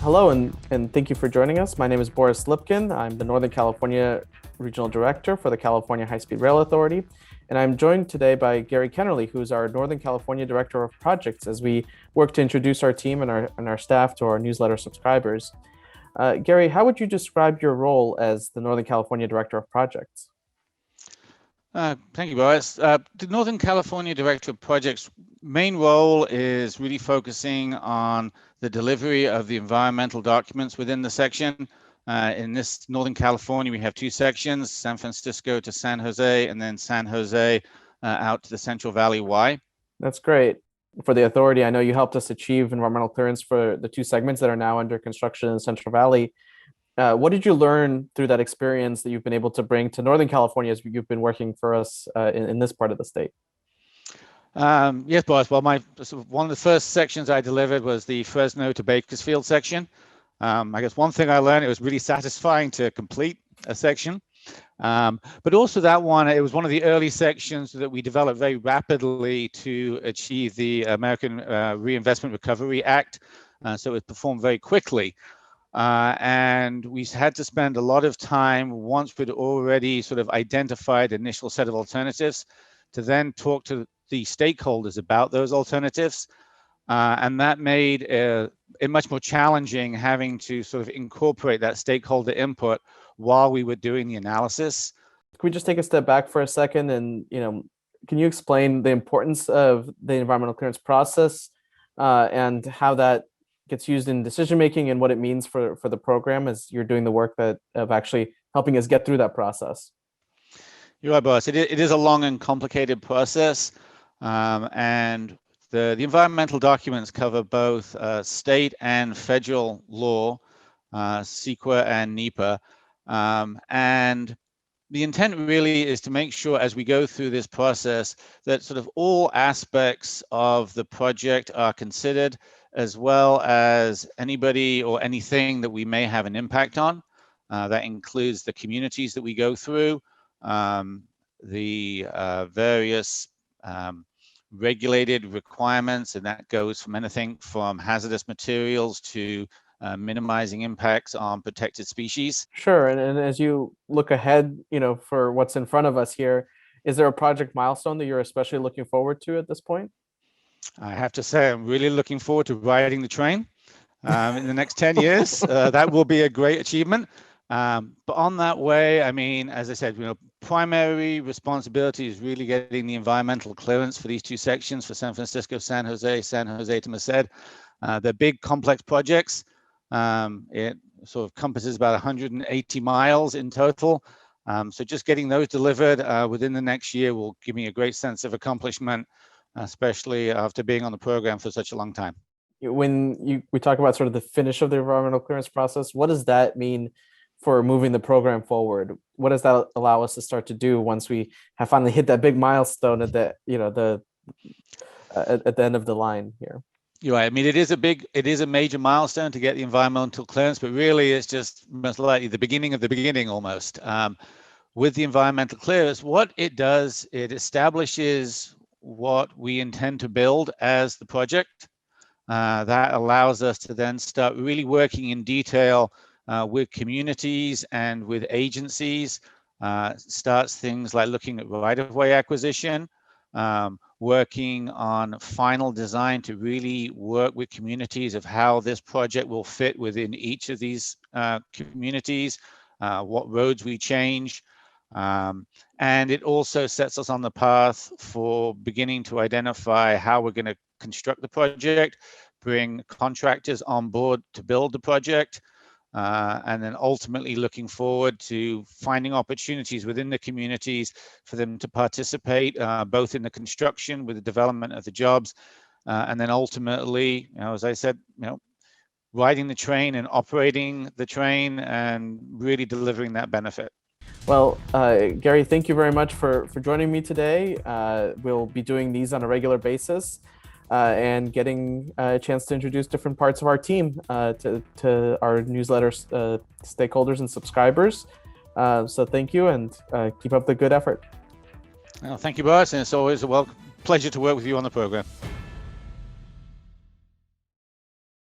Hello, and thank you for joining us. My name is Boris Lipkin. I'm the Northern California Regional Director for the California High-Speed Rail Authority. And I'm joined today by Gary Kennerley, who's our Northern California Director of Projects, as we work to introduce our team and our staff to our newsletter subscribers. Gary, how would you describe your role as the Northern California Director of Projects? Thank you, Boris. The Northern California Director of Projects' main role is really focusing on the delivery of the environmental documents within the section. In this Northern California, we have two sections, San Francisco to San Jose, and then San Jose out to the Central Valley Y. That's great. For the authority, I know you helped us achieve environmental clearance for the two segments that are now under construction in the Central Valley. What did you learn through that experience that you've been able to bring to Northern California as you've been working for us in this part of the state? Yes, Boris. Well, one of the first sections I delivered was the Fresno to Bakersfield section. I guess one thing I learned, it was really satisfying to complete a section. But also that one, it was one of the early sections that we developed very rapidly to achieve the American Reinvestment Recovery Act. So it performed very quickly. And we had to spend a lot of time once we'd already sort of identified an initial set of alternatives to then talk to the stakeholders about those alternatives. And that made it much more challenging having to sort of incorporate that stakeholder input while we were doing the analysis. Can we just take a step back for a second and, can you explain the importance of the environmental clearance process and how that gets used in decision making and what it means for the program as you're doing the work of actually helping us get through that process? You're right, Boris. It is a long and complicated process, and the environmental documents cover both state and federal law, CEQA and NEPA, and the intent really is to make sure as we go through this process that sort of all aspects of the project are considered, as well as anybody or anything that we may have an impact on. That includes the communities that we go through, the various regulated requirements, and that goes from anything from hazardous materials to minimizing impacts on protected species. Sure. And as you look ahead, for what's in front of us here, is there a project milestone that you're especially looking forward to at this point? I have to say, I'm really looking forward to riding the train in the next 10 years. That will be a great achievement. But on that way, I mean, as I said, primary responsibility is really getting the environmental clearance for these two sections, for San Francisco, San Jose to Merced. They're big, complex projects. It sort of encompasses about 180 miles in total. So just getting those delivered within the next year will give me a great sense of accomplishment, especially after being on the program for such a long time. When we talk about sort of the finish of the environmental clearance process, what does that mean for moving the program forward? What does that allow us to start to do once we have finally hit that big milestone at the at the end of the line here? You're right. I mean, it is a major milestone to get the environmental clearance, but really it's just most likely the beginning of the beginning almost. With the environmental clearance, what it does, it establishes what we intend to build as the project. That allows us to then start really working in detail with communities and with agencies. Starts things like looking at right-of-way acquisition, working on final design to really work with communities of how this project will fit within each of these communities, what roads we change. And it also sets us on the path for beginning to identify how we're going to construct the project, bring contractors on board to build the project, and then ultimately looking forward to finding opportunities within the communities for them to participate both in the construction with the development of the jobs, and then ultimately, as I said, riding the train and operating the train and really delivering that benefit. Well, Gary, thank you very much for joining me today. We'll be doing these on a regular basis and getting a chance to introduce different parts of our team to our newsletter stakeholders and subscribers. So thank you, and keep up the good effort. Well, thank you, Boris, and it's always a pleasure to work with you on the program.